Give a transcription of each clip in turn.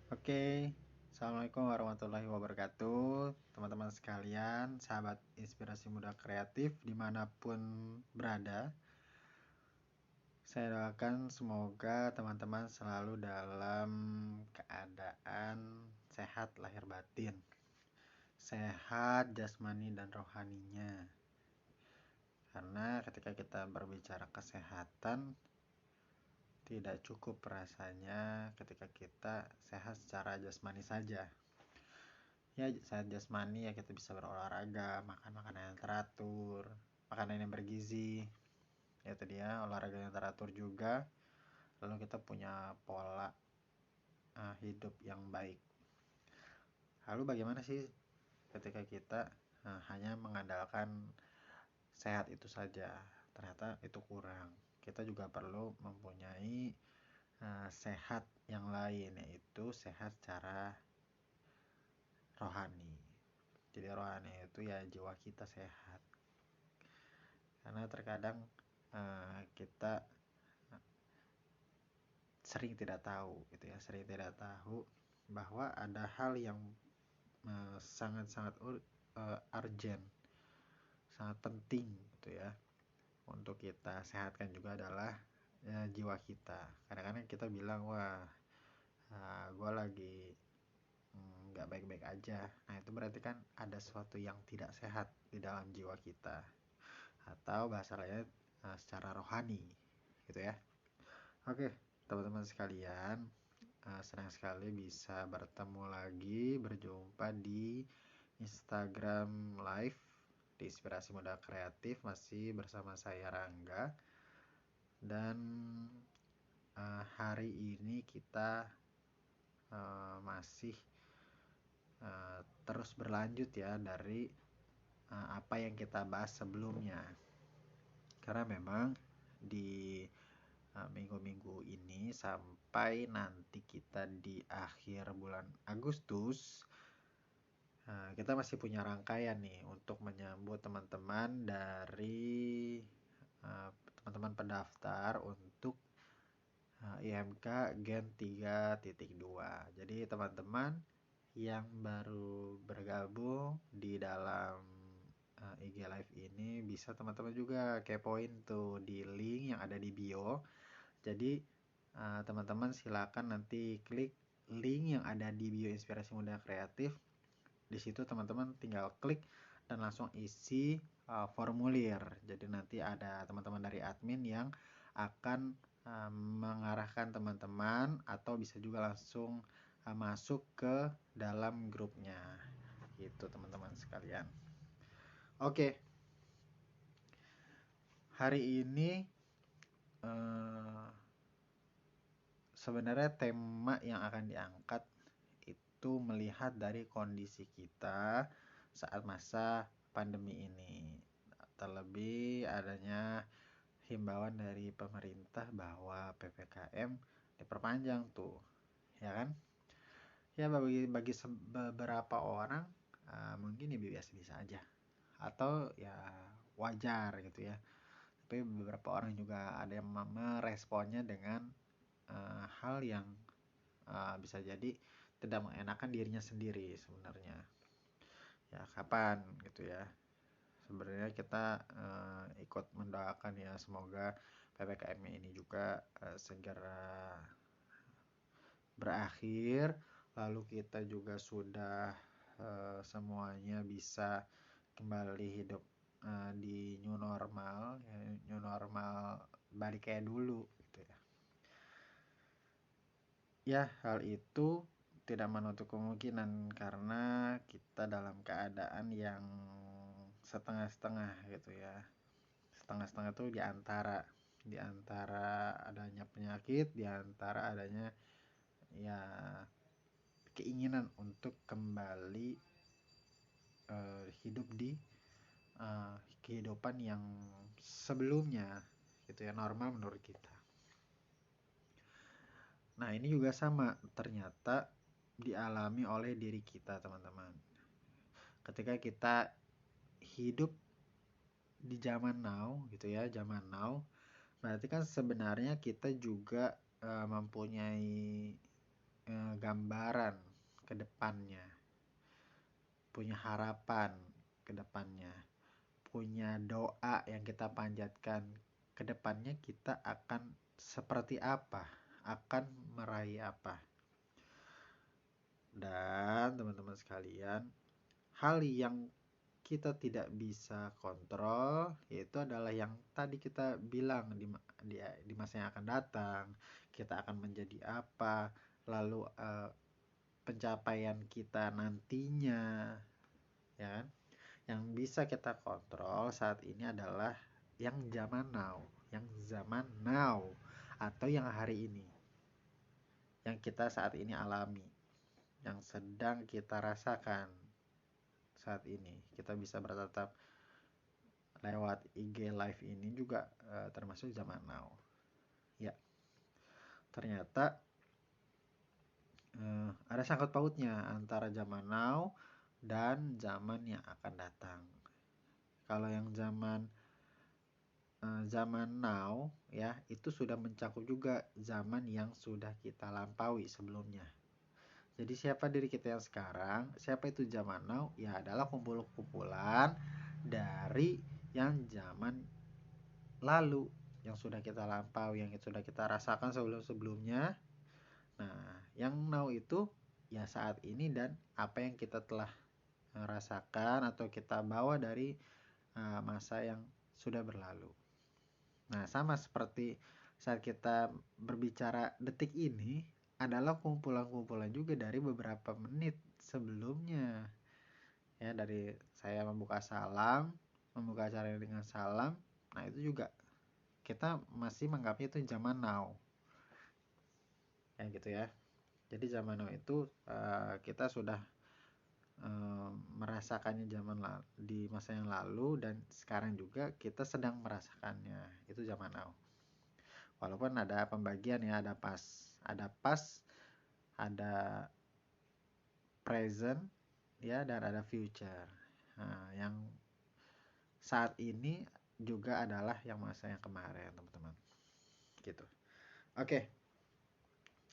Oke, Assalamualaikum warahmatullahi wabarakatuh, teman-teman sekalian, sahabat inspirasi muda kreatif dimanapun berada. Saya doakan semoga teman-teman selalu dalam keadaan sehat lahir batin, sehat jasmani dan rohaninya. Karena ketika kita berbicara kesehatan, tidak cukup rasanya ketika kita sehat secara jasmani saja. Ya, sehat jasmani ya kita bisa berolahraga, makan makanan yang teratur, makanan yang bergizi, ya tadi ya olahraga yang teratur juga. Lalu kita punya pola hidup yang baik. Lalu bagaimana sih ketika kita hanya mengandalkan sehat itu saja? Ternyata itu kurang. Kita juga perlu mempunyai sehat yang lain, yaitu sehat secara rohani. Jadi rohani itu ya jiwa kita sehat. Karena terkadang kita sering tidak tahu gitu ya, sering tidak tahu bahwa ada hal yang sangat-sangat urgent, sangat penting gitu ya untuk kita sehatkan juga adalah jiwa kita. Kadang-kadang kita bilang wah gue lagi nggak baik-baik aja. Nah itu berarti kan ada sesuatu yang tidak sehat di dalam jiwa kita, atau bahasa lainnya secara rohani gitu ya. Oke, teman-teman sekalian, senang sekali bisa bertemu lagi, berjumpa di Instagram Live di Inspirasi Muda Kreatif, masih bersama saya Rangga. Dan hari ini kita masih terus berlanjut ya dari apa yang kita bahas sebelumnya. Karena memang di minggu-minggu ini sampai nanti kita di akhir bulan Agustus, kita masih punya rangkaian nih untuk menyambut teman-teman dari teman-teman pendaftar untuk IMK Gen 3.2. Jadi teman-teman yang baru bergabung di dalam IG Live ini bisa teman-teman juga kepoin tuh di link yang ada di bio. Jadi teman-teman silakan nanti klik link yang ada di bio Inspirasi Muda Kreatif. Di situ teman-teman tinggal klik dan langsung isi formulir. Jadi nanti ada teman-teman dari admin yang akan mengarahkan teman-teman, atau bisa juga langsung masuk ke dalam grupnya. Gitu teman-teman sekalian. Oke. Hari ini sebenarnya tema yang akan diangkat itu melihat dari kondisi kita saat masa pandemi ini. Terlebih adanya himbauan dari pemerintah bahwa PPKM diperpanjang tuh, ya kan? Ya bagi beberapa orang mungkin ya biasa-biasa aja, atau ya wajar gitu ya. Tapi beberapa orang juga ada yang meresponnya dengan hal yang bisa jadi tidak mengenakan dirinya sendiri sebenarnya. Ya kapan gitu ya. Sebenarnya kita ikut mendoakan ya semoga PPKM ini juga segera berakhir, lalu kita juga sudah semuanya bisa kembali hidup di new normal, ya, new normal balik kayak dulu gitu ya. Ya, hal itu tidak menutup kemungkinan karena kita dalam keadaan yang setengah-setengah gitu ya. Setengah-setengah itu di antara adanya penyakit, di antara adanya ya keinginan untuk kembali hidup di kehidupan yang sebelumnya gitu ya, normal menurut kita. Nah ini juga sama ternyata dialami oleh diri kita teman-teman. Ketika kita hidup di zaman now gitu ya, zaman now, berarti kan sebenarnya kita juga mempunyai gambaran ke depannya, punya harapan ke depannya, punya doa yang kita panjatkan ke depannya, kita akan seperti apa, akan meraih apa. Dan teman-teman sekalian, hal yang kita tidak bisa kontrol yaitu adalah yang tadi kita bilang di masa yang akan datang, kita akan menjadi apa, lalu pencapaian kita nantinya, ya kan? Yang bisa kita kontrol saat ini adalah yang zaman now atau yang hari ini, yang kita saat ini alami, yang sedang kita rasakan saat ini. Kita bisa bertatap lewat IG live ini juga termasuk zaman now. Ya, ternyata ada sangkut pautnya antara zaman now dan zaman yang akan datang. Kalau yang zaman now ya, itu sudah mencakup juga zaman yang sudah kita lampaui sebelumnya. Jadi siapa diri kita yang sekarang, siapa itu zaman now, ya adalah kumpulan dari yang zaman lalu, yang sudah kita lampaui, yang sudah kita rasakan sebelum-sebelumnya. Nah, yang now itu ya saat ini dan apa yang kita telah rasakan atau kita bawa dari masa yang sudah berlalu. Nah, sama seperti saat kita berbicara detik ini adalah kumpulan-kumpulan juga dari beberapa menit sebelumnya. Ya, dari saya membuka acara dengan salam. Nah, itu juga kita masih menganggapnya itu zaman now. Ya gitu ya. Jadi zaman now itu kita sudah merasakannya di masa yang lalu dan sekarang juga kita sedang merasakannya. Itu zaman now. Walaupun ada pembagian ya, ada past, ada present ya, dan ada future. Nah, yang saat ini juga adalah yang masa yang kemarin, teman-teman. Gitu. Oke.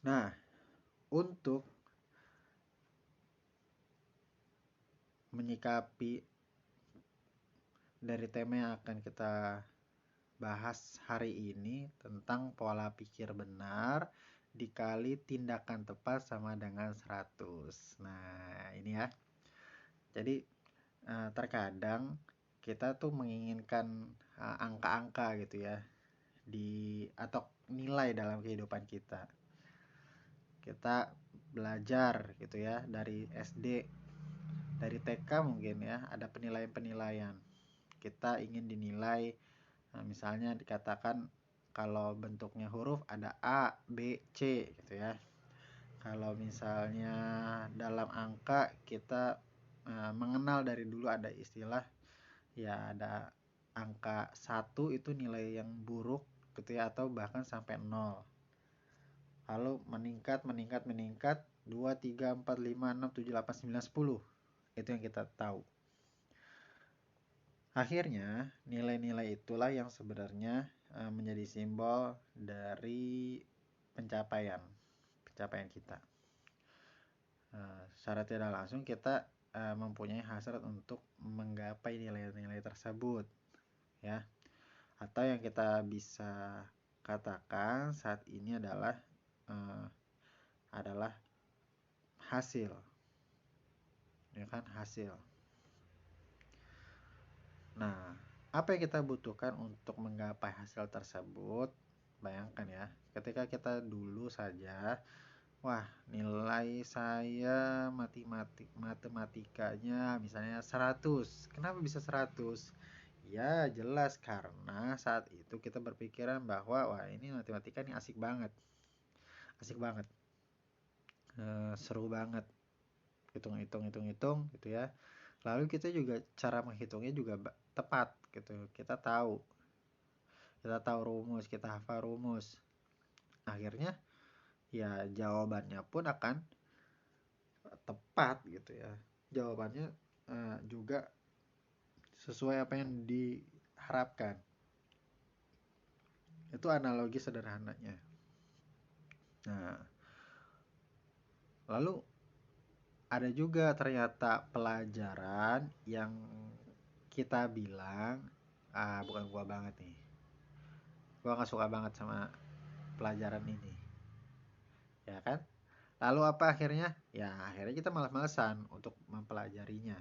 Nah, untuk menyikapi dari tema yang akan kita bahas hari ini tentang pola pikir benar dikali tindakan tepat sama dengan 100. Nah, ini ya. Jadi terkadang kita tuh menginginkan angka-angka gitu ya atau nilai dalam kehidupan kita. Kita belajar gitu ya dari SD, dari TK mungkin ya, ada penilaian-penilaian. Kita ingin dinilai, misalnya dikatakan kalau bentuknya huruf ada A, B, C gitu ya. Kalau misalnya dalam angka kita mengenal dari dulu ada istilah ya, ada angka 1 itu nilai yang buruk gitu ya, atau bahkan sampai 0. Lalu meningkat 2, 3, 4, 5, 6, 7, 8, 9, 10. Itu yang kita tahu. Akhirnya nilai-nilai itulah yang sebenarnya menjadi simbol dari pencapaian kita. Secara tidak langsung kita mempunyai hasrat untuk menggapai nilai-nilai tersebut ya. Atau yang kita bisa katakan saat ini adalah hasil, ya kan, hasil. Nah, apa yang kita butuhkan untuk menggapai hasil tersebut? Bayangkan ya, ketika kita dulu saja, wah, nilai saya matematikanya misalnya 100. Kenapa bisa 100? Ya, jelas karena saat itu kita berpikiran bahwa wah, ini matematika ini asik banget. Seru banget. Hitung gitu ya. Lalu kita juga cara menghitungnya juga tepat gitu. Kita tahu rumus, kita hafal rumus. Akhirnya ya jawabannya pun akan tepat gitu ya. Jawabannya juga sesuai apa yang diharapkan. Itu analogi sederhananya. Nah, Lalu ada juga ternyata pelajaran yang kita bilang, bukan gua banget nih, gua nggak suka banget sama pelajaran ini, ya kan? Lalu apa akhirnya? Ya akhirnya kita malas-malesan untuk mempelajarinya.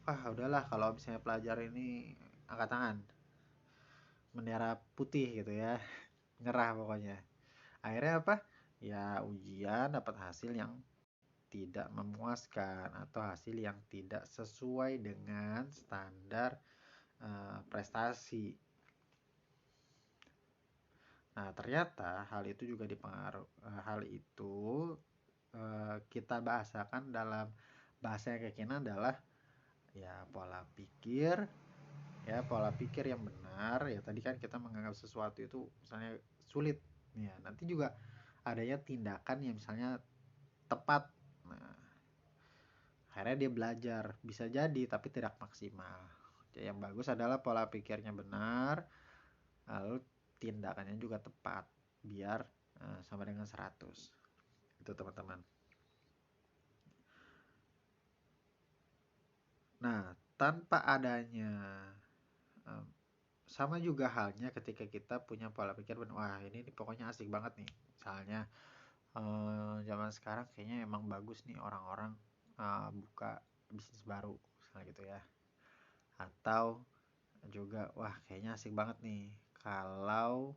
Wah udahlah, kalau misalnya pelajaran ini angkat tangan, bendera putih gitu ya, nyerah pokoknya. Akhirnya apa? Ya ujian dapat hasil yang tidak memuaskan atau hasil yang tidak sesuai dengan standar prestasi. Nah, ternyata hal itu kita bahasakan dalam bahasa yang kekinian adalah ya pola pikir yang benar. Ya tadi kan kita menganggap sesuatu itu misalnya sulit, ya nanti juga adanya tindakan yang misalnya tepat. Nah, akhirnya dia belajar, bisa jadi tapi tidak maksimal. Jadi yang bagus adalah pola pikirnya benar, lalu tindakannya juga tepat biar sama dengan 100. Itu teman-teman. Nah, tanpa adanya sama juga halnya ketika kita punya pola pikir benar, wah ini pokoknya asik banget nih. Misalnya zaman sekarang kayaknya emang bagus nih orang-orang buka bisnis baru misalnya gitu ya. Atau juga wah kayaknya asik banget nih kalau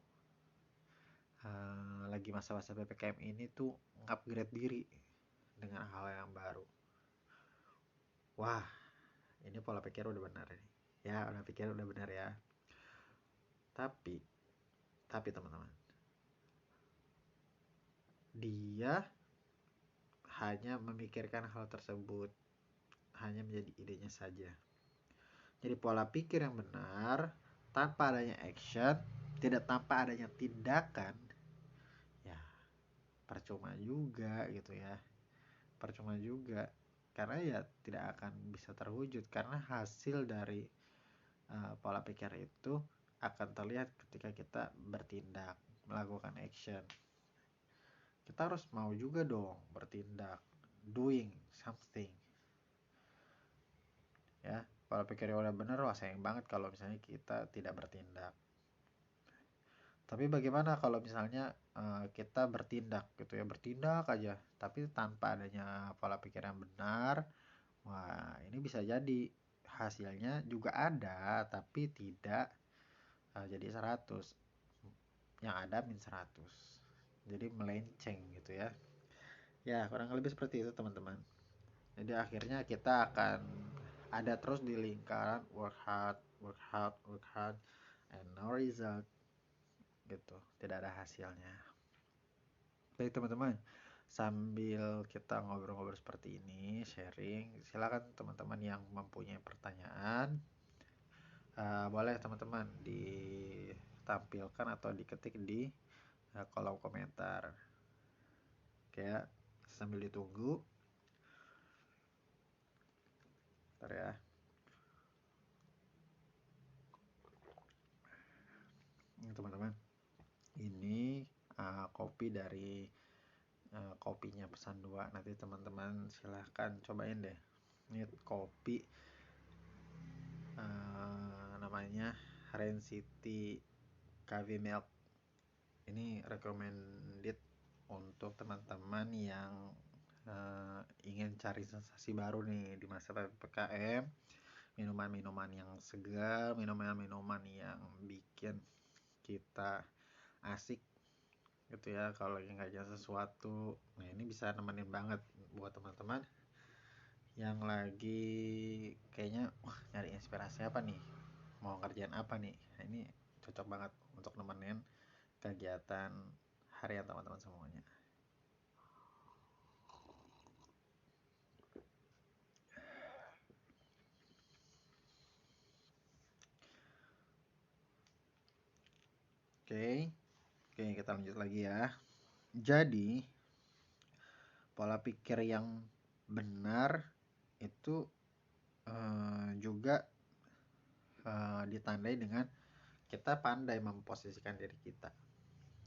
lagi masa-masa PPKM ini tuh upgrade diri dengan hal yang baru. Wah, ini pola pikir udah benar nih. Ya, udah pikir udah benar ya. Tapi teman-teman, dia hanya memikirkan hal tersebut, hanya menjadi idenya saja. Jadi pola pikir yang benar tanpa adanya action, tidak tanpa adanya tindakan, ya percuma juga gitu ya. Percuma juga karena ya tidak akan bisa terwujud karena hasil dari pola pikir itu akan terlihat ketika kita bertindak, melakukan action. Kita harus mau juga dong bertindak, doing something. Ya, pola pikirnya udah bener, wah sayang banget kalau misalnya kita tidak bertindak. Tapi bagaimana kalau misalnya kita bertindak gitu ya, bertindak aja, tapi tanpa adanya pola pikir yang benar, wah ini bisa jadi hasilnya juga ada, tapi tidak jadi 100. Yang ada min 100. Jadi melenceng gitu ya. Ya kurang lebih seperti itu teman-teman. Jadi akhirnya kita akan ada terus di lingkaran work hard, work hard, work hard, and no result gitu. Tidak ada hasilnya. Baik teman-teman, sambil kita ngobrol-ngobrol seperti ini, sharing, silakan teman-teman yang mempunyai pertanyaan, boleh teman-teman ditampilkan atau diketik di kolom komentar. Oke ya, sambil ditunggu. Bentar ya. Ini teman-teman, ini kopi dari kopinya Pesan 2. Nanti teman-teman silahkan cobain deh. Ini kopi namanya Rain City Cafe Milk. Ini recommended untuk teman-teman yang ingin cari sensasi baru nih di masa PPKM. Minuman-minuman yang segar, minuman-minuman yang bikin kita asik gitu ya kalau lagi ngerjain sesuatu. Nah ini bisa nemenin banget buat teman-teman yang lagi kayaknya wah nyari inspirasi apa nih, mau ngerjain apa nih. Nah, ini cocok banget untuk nemenin kegiatan harian teman-teman semuanya. Oke, kita lanjut lagi ya. Jadi pola pikir yang benar itu juga ditandai dengan kita pandai memposisikan diri kita.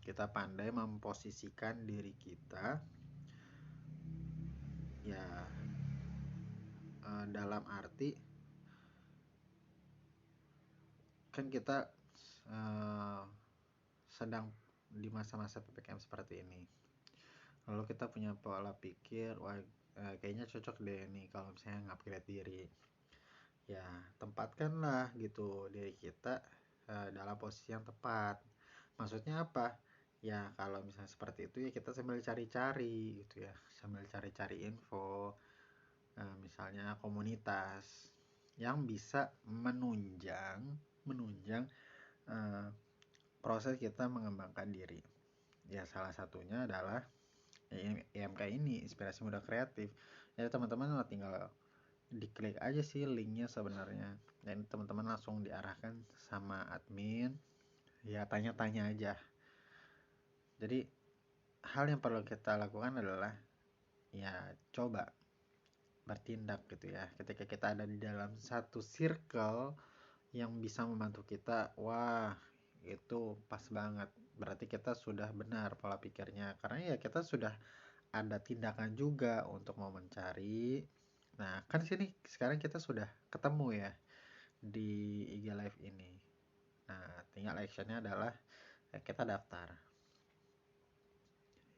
Kita pandai memposisikan diri kita dalam arti kan kita sedang di masa-masa PPKM seperti ini. Lalu kita punya pola pikir, wah kayaknya cocok deh nih kalau misalnya ngupgrade diri. Ya, tempatkanlah gitu diri kita dalam posisi yang tepat. Maksudnya apa? Ya, kalau misalnya seperti itu ya kita sambil cari-cari gitu ya, sambil cari-cari info, misalnya komunitas yang bisa menunjang eh, proses kita mengembangkan diri. Ya, salah satunya adalah IMK ini, Inspirasi Muda Kreatif. Ya, teman-teman tinggal diklik aja sih linknya sebenarnya, dan teman-teman langsung diarahkan sama admin, ya tanya-tanya aja. Jadi hal yang perlu kita lakukan adalah ya coba bertindak gitu ya. Ketika kita ada di dalam satu circle yang bisa membantu kita, wah itu pas banget, berarti kita sudah benar pola pikirnya, karena ya kita sudah ada tindakan juga untuk mau mencari. Nah kan sini sekarang kita sudah ketemu ya di IG Live ini. Nah tinggal actionnya adalah kita daftar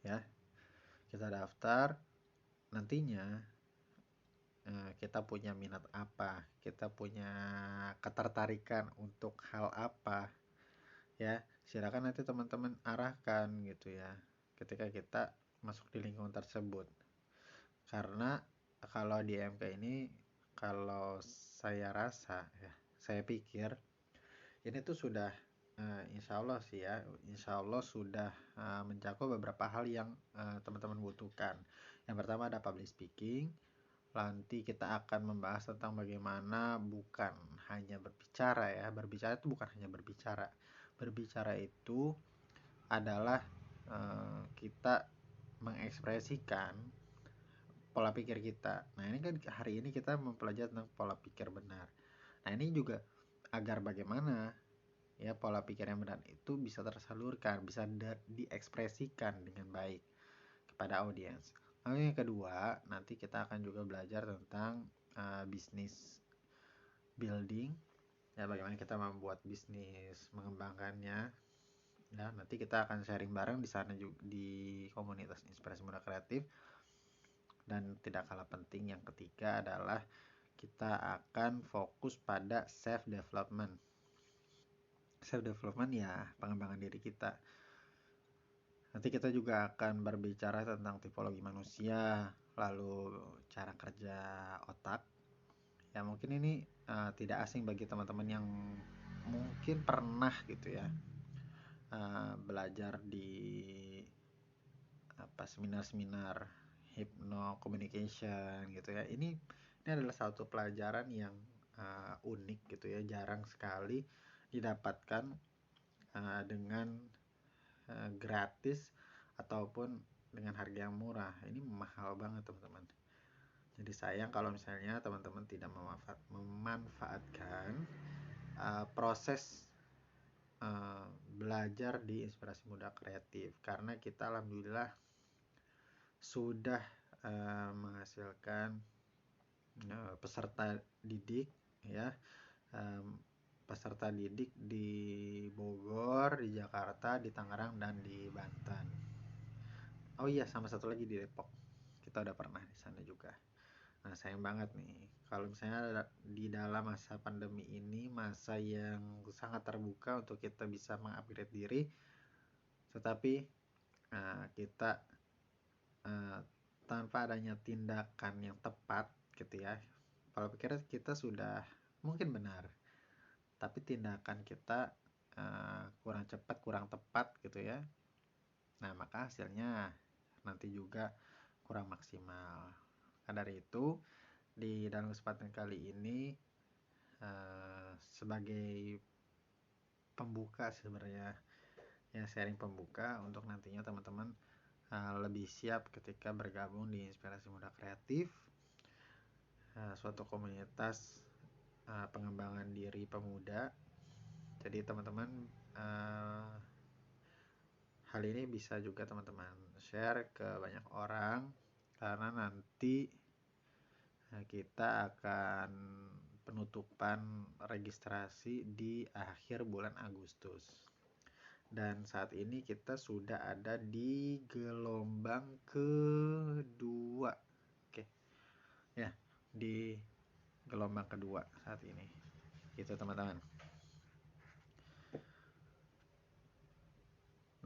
ya, kita daftar. Nantinya kita punya minat apa, kita punya ketertarikan untuk hal apa, ya silakan nanti teman-teman arahkan gitu ya ketika kita masuk di lingkungan tersebut. Karena kalau di MK ini, kalau saya rasa ya, saya pikir ini tuh sudah insya Allah sih ya, insya Allah sudah mencakup beberapa hal yang teman-teman butuhkan. Yang pertama ada public speaking. Nanti kita akan membahas tentang bagaimana bukan hanya berbicara ya. Berbicara itu bukan hanya berbicara. Berbicara itu adalah kita mengekspresikan pola pikir kita. Nah ini kan hari ini kita mempelajari tentang pola pikir benar. Nah ini juga agar bagaimana ya pola pikir yang benar itu bisa tersalurkan, bisa diekspresikan dengan baik kepada audiens. Lalu yang kedua, nanti kita akan juga belajar tentang bisnis building, ya bagaimana kita membuat bisnis, mengembangkannya. Ya, nanti kita akan sharing bareng di sana juga di komunitas Inspirasi Muda Kreatif. Dan tidak kalah penting yang ketiga adalah kita akan fokus pada self development. Self development ya pengembangan diri kita. Nanti kita juga akan berbicara tentang tipologi manusia, lalu cara kerja otak. Ya mungkin ini tidak asing bagi teman-teman yang mungkin pernah gitu ya belajar di seminar-seminar hypno communication gitu ya. Ini adalah satu pelajaran yang unik gitu ya, jarang sekali didapatkan dengan gratis ataupun dengan harga yang murah. Ini mahal banget teman-teman. Jadi sayang kalau misalnya teman-teman tidak memanfaatkan proses belajar di Inspirasi Muda Kreatif, karena kita alhamdulillah sudah menghasilkan peserta didik ya, peserta didik di Bogor, di Jakarta, di Tangerang, dan di Banten. Oh iya, sama satu lagi di Depok. Kita udah pernah di sana juga. Nah, sayang banget nih kalau misalnya di dalam masa pandemi ini, masa yang sangat terbuka untuk kita bisa mengupgrade diri, tetapi kita tanpa adanya tindakan yang tepat gitu ya. Kalau pikir kita sudah mungkin benar, tapi tindakan kita kurang cepat, kurang tepat gitu ya. Nah, maka hasilnya nanti juga kurang maksimal. Nah, dari itu di dalam kesempatan kali ini sebagai pembuka sebenarnya ya, sharing pembuka untuk nantinya teman-teman lebih siap ketika bergabung di Inspirasi Muda Kreatif, suatu komunitas pengembangan diri pemuda. Jadi teman-teman hal ini bisa juga teman-teman share ke banyak orang, karena nanti kita akan penutupan registrasi di akhir bulan Agustus. Dan saat ini kita sudah ada di gelombang kedua. Oke. Ya, di gelombang kedua saat ini. Gitu teman-teman.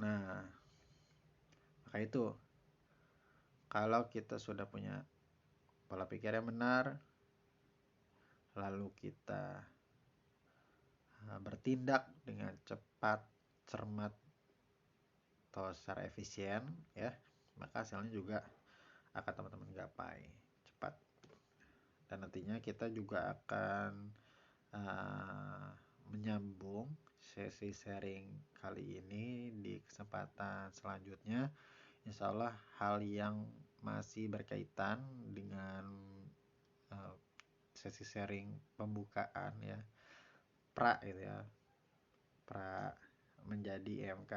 Nah, maka itu kalau kita sudah punya pola pikir yang benar, lalu kita bertindak dengan cepat, cermat, atau secara efisien, ya, maka hasilnya juga akan teman-teman gapai cepat. Dan nantinya kita juga akan menyambung sesi sharing kali ini di kesempatan selanjutnya. Insya Allah hal yang masih berkaitan dengan sesi sharing pembukaan ya, pra gitu ya, pra menjadi EMK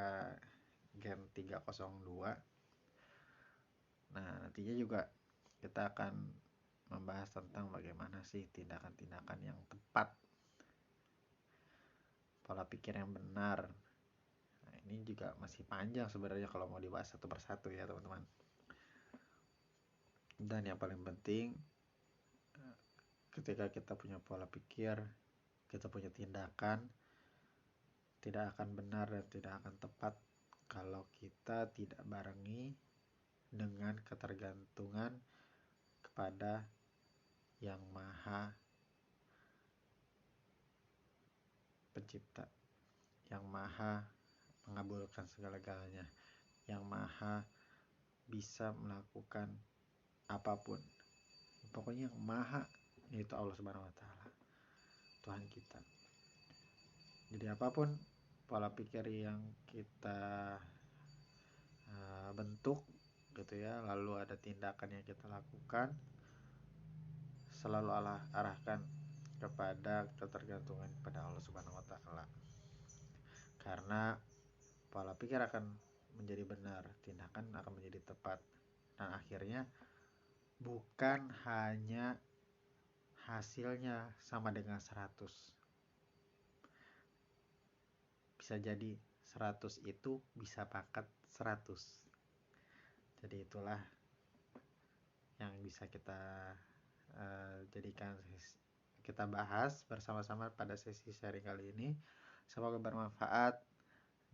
Gen 302. Nah, nantinya juga kita akan membahas tentang bagaimana sih tindakan-tindakan yang tepat, pola pikir yang benar. Nah, ini juga masih panjang sebenarnya kalau mau dibahas satu persatu ya teman-teman. Dan yang paling penting, ketika kita punya pola pikir, kita punya tindakan, tidak akan benar dan tidak akan tepat kalau kita tidak barengi dengan ketergantungan kepada Yang Maha Pencipta, Yang Maha mengabulkan segala-galanya, Yang Maha bisa melakukan apapun. Pokoknya yang Maha, yaitu Allah Subhanahu wa Ta'ala, Tuhan kita. Jadi apapun pola pikir yang kita bentuk gitu ya, lalu ada tindakan yang kita lakukan, selalu arahkan kepada ketergantungan kepada Allah Subhanahu wa Ta'ala. Karena pola pikir akan menjadi benar, tindakan akan menjadi tepat, dan akhirnya bukan hanya hasilnya sama dengan 100, bisa jadi 100 itu bisa pangkat 100. Jadi itulah yang bisa kita jadikan kita bahas bersama-sama pada sesi sharing kali ini. Semoga bermanfaat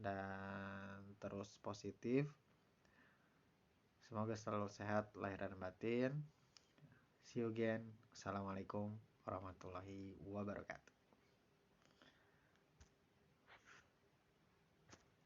dan terus positif. Semoga selalu sehat lahir dan batin. See you again. Assalamualaikum warahmatullahi wabarakatuh.